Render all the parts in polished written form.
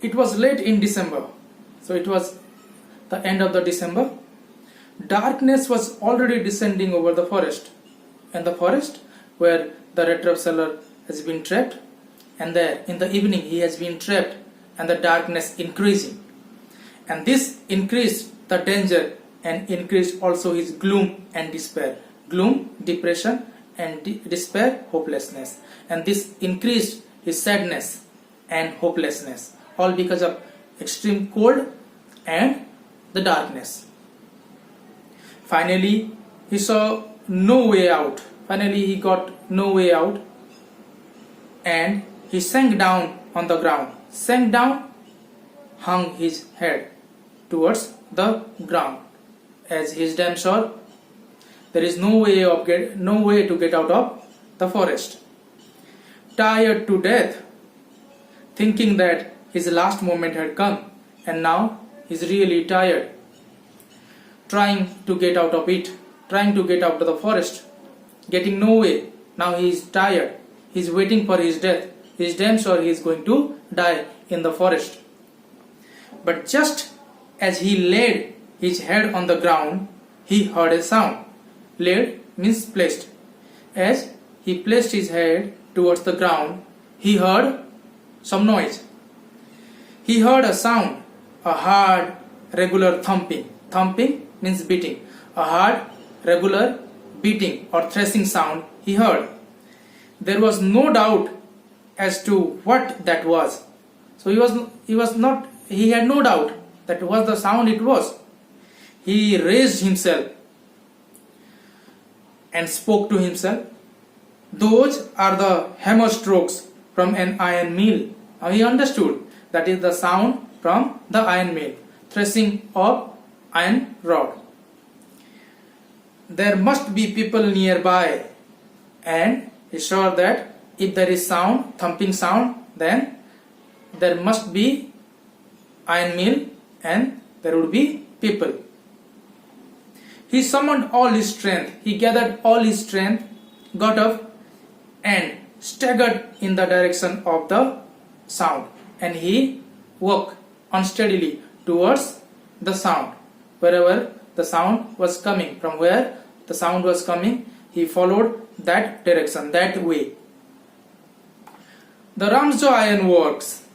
It was late in December, so it was the end of the December. Darkness was already descending over the forest, and the forest where the red traveler has been trapped, and there in the evening he has been trapped, and the darkness increasing, and this increased the danger and increased also his gloom and despair. Gloom, depression, and despair, hopelessness, and this increased his sadness and hopelessness, all because of extreme cold and the darkness. Finally he saw no way out. Finally he got no way out, and he sank down on the ground. Sank down, hung his head towards the ground, as he is damn sure there is no way to get out of the forest. Tired to death, thinking that his last moment had come, and now he is really tired, trying to get out of it, trying to get out of the forest, getting no way. Now he is tired, he is waiting for his death, he is damn sure he is going to die in the forest. But just as he laid his head on the ground, he heard a sound. Laid means placed. As he placed his head towards the ground, he heard some noise. He heard a sound, a hard, regular thumping. Thumping means beating. A hard, regular beating or thrashing sound he heard. There was no doubt as to what that was. So he had no doubt that was the sound it was. He raised himself and spoke to himself. Those are the hammer strokes from an iron mill. Now he understood that is the sound from the iron mill, threshing of iron rod. There must be people nearby, and he saw that if there is sound, thumping sound, then there must be iron mill and there would be people. He summoned all his strength, he gathered all his strength, got up and staggered in the direction of the sound, and he walked unsteadily towards the sound. Wherever the sound was coming, from where the sound was coming, he followed that direction, that way. The Ramsjo Iron Works,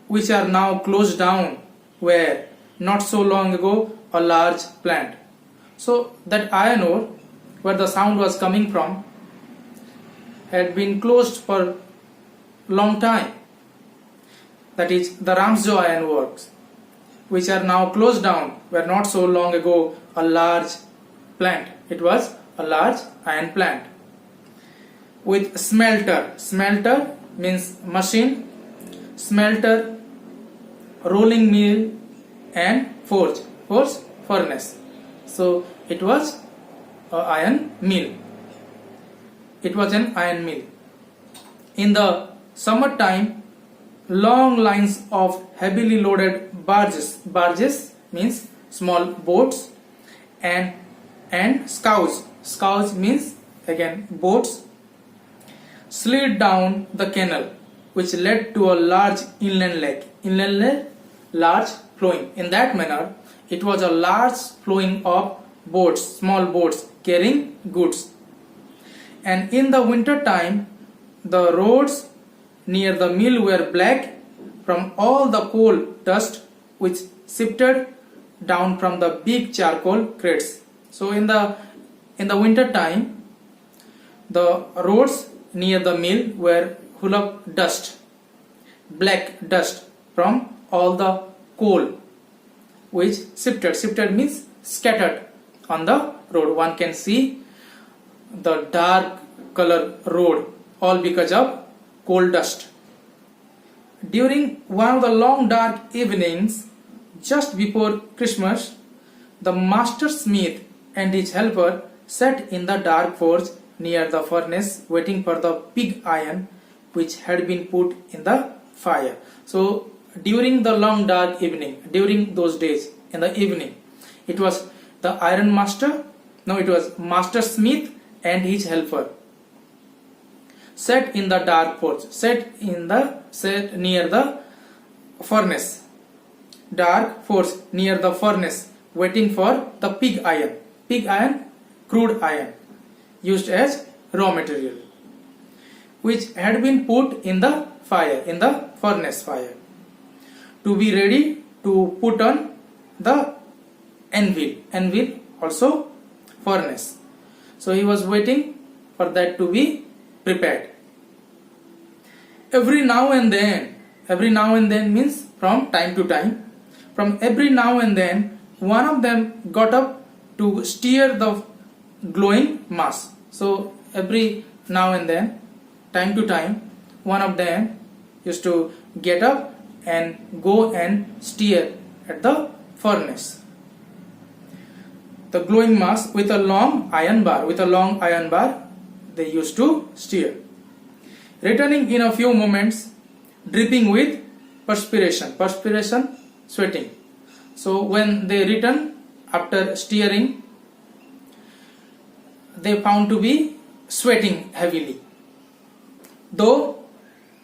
which are now closed down, were not so long ago a large plant. So that iron ore, where the sound was coming from, had been closed for long time. That is the Ramsjo Iron Works, which are now closed down, were not so long ago a large plant. It was a large iron plant. With smelter. Smelter means machine. Smelter, rolling mill, and forge. Forge, furnace. So it was an iron mill. It was an iron mill. In the summertime, long lines of heavily loaded barges means small boats, and scows. Scows means again boats, slid down the canal, which led to a large inland lake. Inland lake, large flowing. In that manner, it was a large flowing of boats, small boats carrying goods. And in the winter time, the roads near the mill were black from all the coal dust which sifted down from the big charcoal crates. So in the winter time, the roads near the mill were full of dust, black dust from all the coal which sifted. Sifted means scattered on the road. One can see the dark color road, all because of coal dust. During one of the long dark evenings just before Christmas, the master smith and his helper sat in the dark forge near the furnace waiting for the pig iron which had been put in the fire. So during the long dark evening, during those days in the evening, it was the iron master, it was master smith and his helper sat in the dark forge, sat near the furnace, dark force near the furnace, waiting for the pig iron, crude iron, used as raw material, which had been put in the fire, in the furnace fire, to be ready to put on the anvil, also furnace. So he was waiting for that to be prepared. Every now and then means from time to time, from every now and then one of them got up to stir the glowing mass. So every now and then, time to time, one of them used to get up and go and stir at the furnace the glowing mass with a long iron bar, they used to stir, returning in a few moments, dripping with perspiration, sweating. So when they return after stirring, they found to be sweating heavily. Though,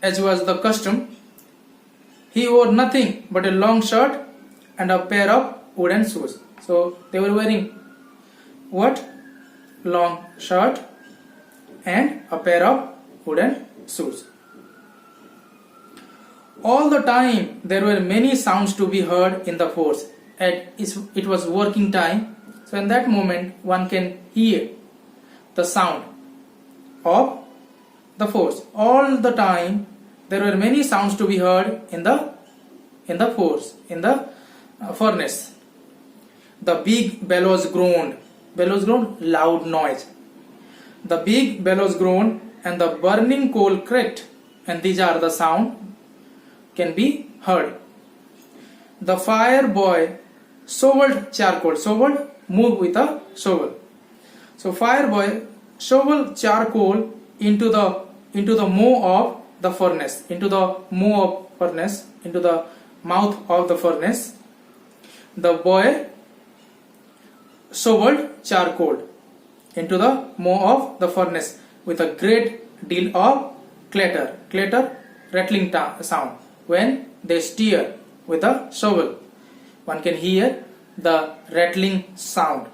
as was the custom, he wore nothing but a long shirt and a pair of wooden shoes. So they were wearing what? Long shirt and a pair of wooden shoes. All the time there were many sounds to be heard in the forge. It was working time, so in that moment one can hear the sound of the forge. All the time there were many sounds to be heard in the forge, in the furnace. The big bellows groaned, loud noise. The big bellows groaned and the burning coal cracked, and these are the sound can be heard. The fire boy shoveled charcoal, move with a shovel. So fire boy shoveled charcoal into the maw of the furnace, into the mouth of the furnace. The boy shoveled charcoal into the maw of the furnace with a great deal of clatter, rattling sound. When they stir with a shovel, one can hear the rattling sound.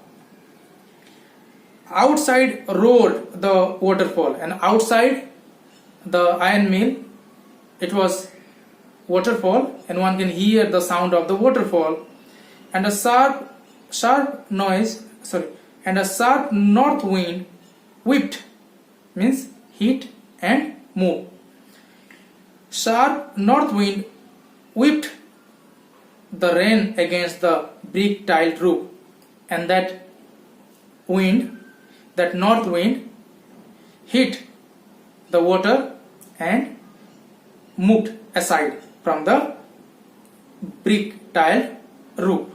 Outside roared the waterfall, and outside the iron mill it was waterfall, and one can hear the sound of the waterfall, and a sharp north wind whipped, means hit and move. Sharp north wind whipped the rain against the brick tiled roof, and that north wind hit the water and moved aside from the brick tiled roof.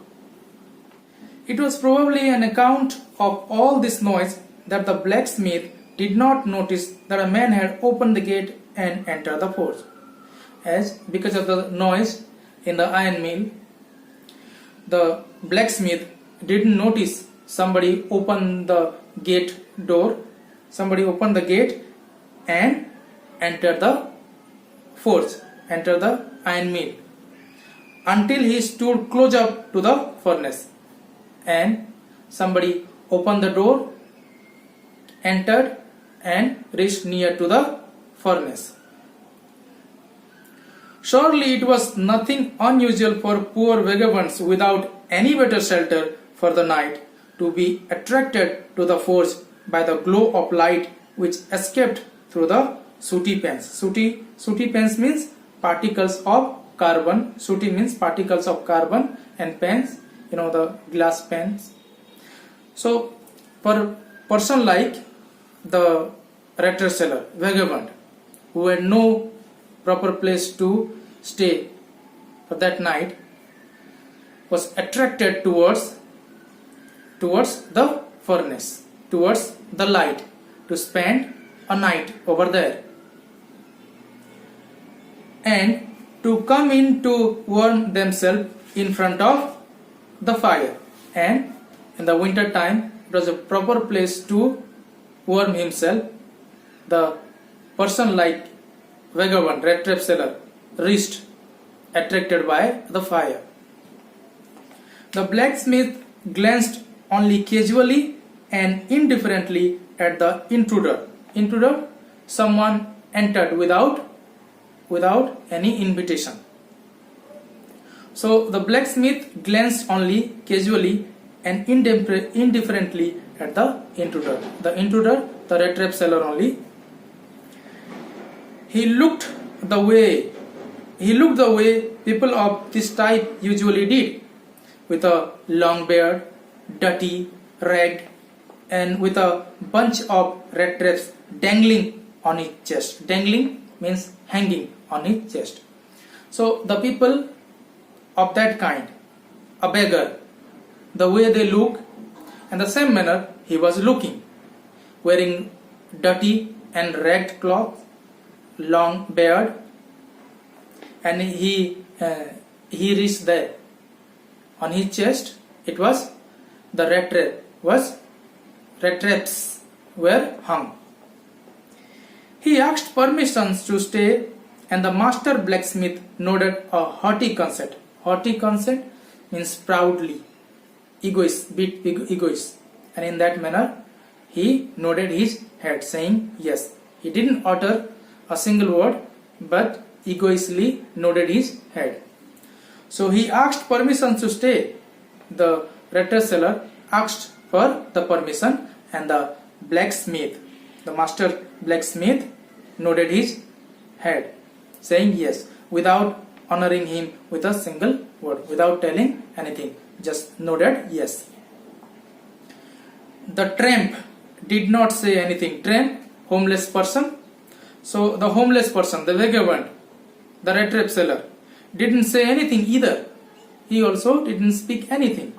It was probably an account of all this noise that the blacksmith did not notice that a man had opened the gate and entered the forge. As because of the noise in the iron mill, the blacksmith didn't notice somebody opened the gate and entered the forge, entered the iron mill, until he stood close up to the furnace, and somebody opened the door, entered and reached near to the furnace. Surely it was nothing unusual for poor vagabonds without any better shelter for the night to be attracted to the forge by the glow of light which escaped through the sooty pans. Sooty pans means particles of carbon. Sooty means particles of carbon, and pans, the glass pans. So for a person like the rector seller, vagabond, who had no proper place to stay for that night, was attracted towards the furnace, towards the light, to spend a night over there, and to come in to warm themselves in front of the fire. And in the winter time it was a proper place to warm himself. The person like vagabond, red trap seller, reached attracted by the fire. The blacksmith glanced only casually and indifferently at the intruder. Intruder, someone entered without any invitation. So the blacksmith glanced only casually and indifferently at the intruder. The intruder, the rat trap seller only. He looked the way people of this type usually did, with a long beard, dirty, ragged, and with a bunch of rat traps dangling on his chest. Dangling means hanging on his chest. So the people of that kind, a beggar, the way they look, and the same manner he was looking, wearing dirty and ragged cloth, long beard, and he reached there. On his chest, it was the rat traps were hung. He asked permissions to stay, and the master blacksmith nodded a hearty consent. Hearty consent means proudly, bit egoist, and in that manner he nodded his head, saying yes. He didn't utter a single word, but egoistly nodded his head. So he asked permission to stay. The rat trap seller asked for the permission, and the blacksmith, the master blacksmith, nodded his head, saying yes, without honoring him with a single word, without telling anything, just nodded yes. The tramp did not say anything. Tramp, homeless person. So the homeless person, the vagabond, the rat trap seller, didn't say anything either. He also didn't speak anything.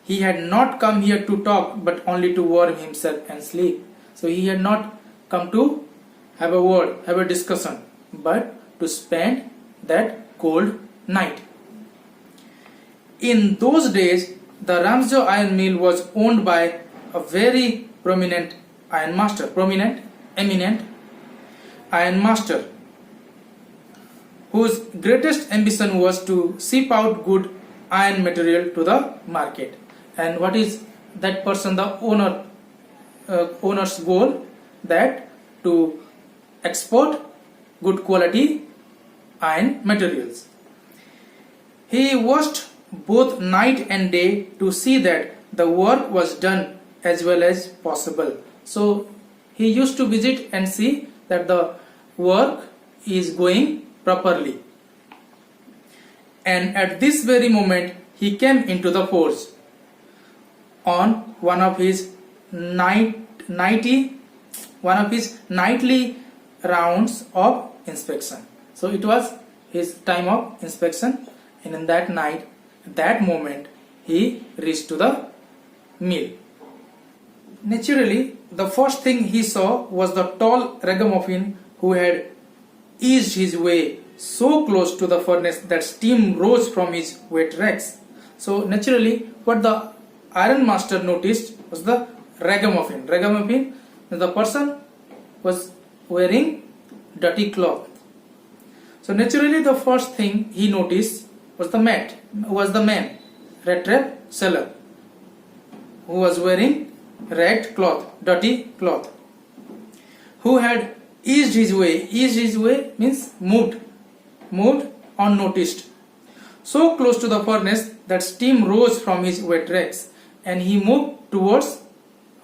He had not come here to talk, but only to warm himself and sleep. So he had not come to have a word, have a discussion, but to spend that cold night. In those days, the Ramsjo iron mill was owned by a very prominent iron master, eminent iron master, whose greatest ambition was to ship out good iron material to the market. And what is that person, the owner's goal? That to export good quality iron materials. He watched both night and day to see that the work was done as well as possible. So he used to visit and see that the work is going properly. And at this very moment he came into the forge on one of his nightly rounds of inspection. So it was his time of inspection, and in that night, that moment, he reached to the mill. Naturally, the first thing he saw was the tall ragamuffin who had eased his way so close to the furnace that steam rose from his wet rags. So naturally, what the iron master noticed was the ragamuffin. Ragamuffin, the person was wearing dirty cloth. So naturally, the first thing he noticed was the man, rat trap seller, who was wearing ragged cloth, dirty cloth, who had eased his way. Eased his way means moved unnoticed, so close to the furnace that steam rose from his wet rags, and he moved towards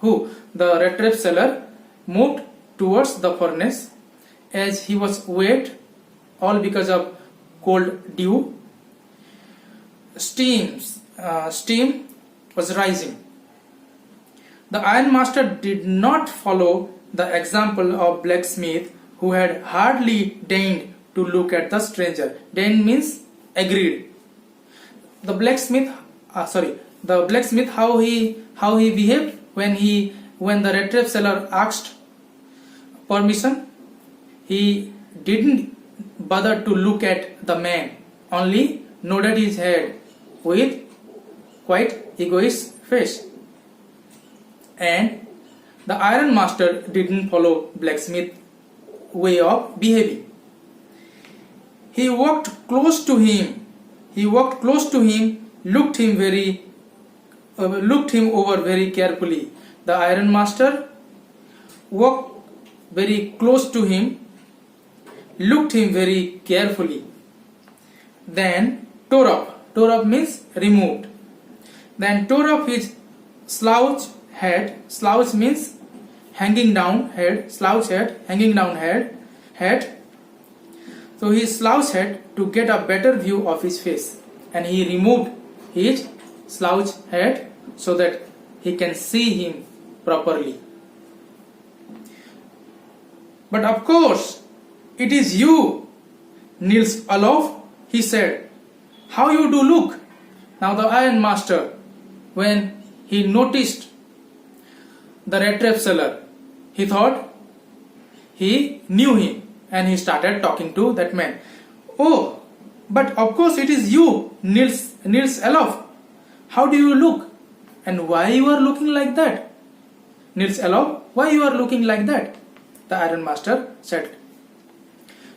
who? The rat trap seller moved towards the furnace as he was wet, all because of cold dew. Steam was rising. The iron master did not follow the example of blacksmith, who had hardly deigned to look at the stranger. Deigned means agreed. The blacksmith, how he behaved when the rat trap seller asked permission. He didn't bother to look at the man, only nodded his head with quite egoist face. And the iron master didn't follow blacksmith way of behaving. He walked close to him. He walked close to him, looked him over very carefully. The iron master walked very close to him, looked him very carefully. Then tore up. Tore up means removed. Then tore up his slouch hat. Slouch means hanging down head. Slouch hat, hanging down head. So he slouched hat to get a better view of his face, and he removed his slouch hat so that he can see him properly. But of course, it is you, Nils Olof, he said. How you do look? Now the iron master, when he noticed the red trap seller, he thought he knew him, and he started talking to that man. Oh, but of course it is you, Nils Olof. How do you look? And why you are looking like that? Nils Olof, why you are looking like that? The iron master said.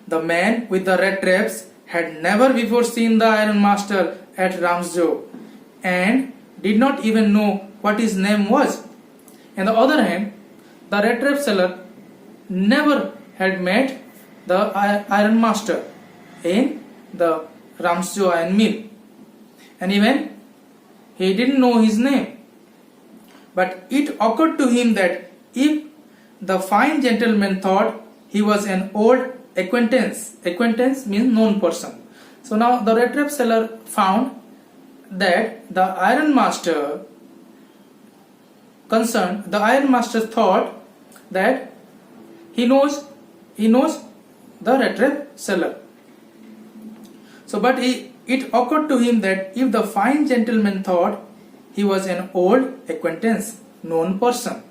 The man with the red traps had never before seen the iron master at Ramsjo and did not even know what his name was. On the other hand, the red trap seller never had met the iron master in the Ramsjo iron mill, and even he didn't know his name. But it occurred to him that if the fine gentleman thought he was an old acquaintance means known person. So now the red trap seller found that the iron master thought that he knows the red trap seller. So but it occurred to him that if the fine gentleman thought he was an old acquaintance, known person,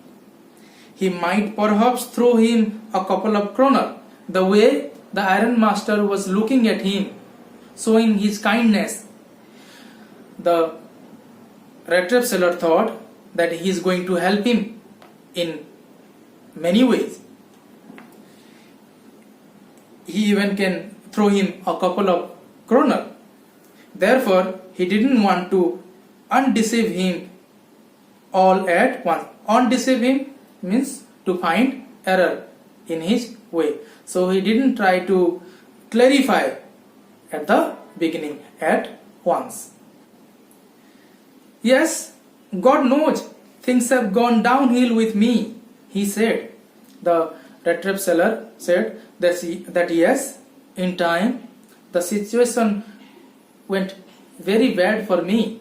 he might perhaps throw him a couple of kroner. The way the iron master was looking at him, showing his kindness, the red trap seller thought that he is going to help him in many ways. He even can throw him a couple of kroner. Therefore, he didn't want to undeceive him all at once. Undeceive him means to find error in his way. So he didn't try to clarify at the beginning at once. Yes, God knows things have gone downhill with me, he said. The red trap seller said that yes, in time the situation went very bad for me.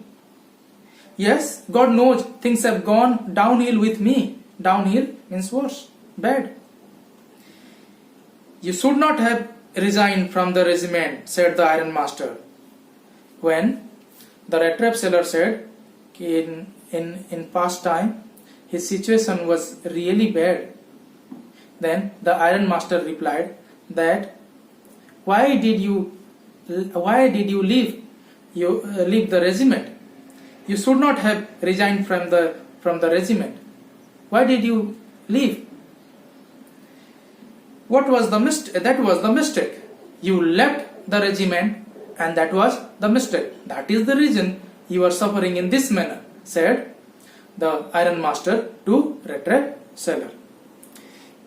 Yes, God knows things have gone downhill with me. Downhill means worse, bad. You should not have resigned from the regiment, said the iron master. When the red trap seller said in past time his situation was really bad, then the iron master replied that why did you leave the regiment? You should not have resigned from the regiment. Why did you leave? What was the mistake? That was the mistake. You left the regiment, and that was the mistake. That is the reason you are suffering in this manner, said the iron master to red trap seller.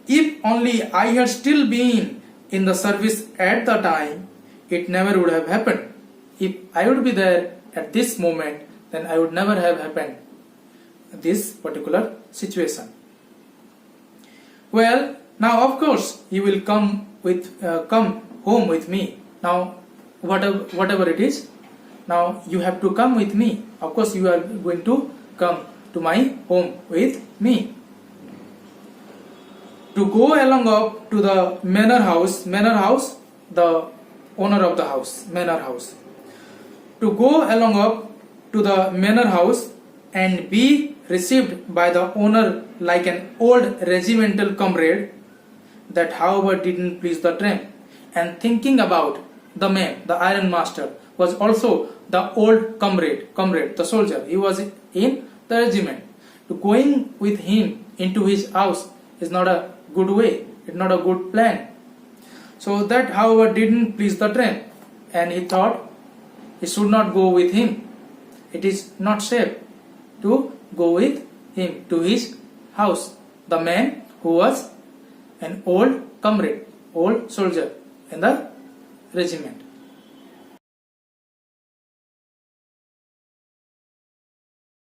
If only I had still been in the service at the time, it never would have happened. If I would be there at this moment, then I would never have happened this particular situation. Well, now of course you will come home with me. Now whatever it is, now you have to come with me. Of course you are going to come to my home with me. To go along up to the manor house, the owner of the house, manor house. To go along up to the manor house and be received by the owner like an old regimental comrade, that however didn't please the tramp. And thinking about the man, the iron master, was also the old comrade, the soldier. He was in the regiment. To going with him into his house is not a good way. It's not a good plan. So that however didn't please the tramp. and he thought he should not go with him. It is not safe to go with him to his house. The man who was an old comrade, old soldier in the regiment.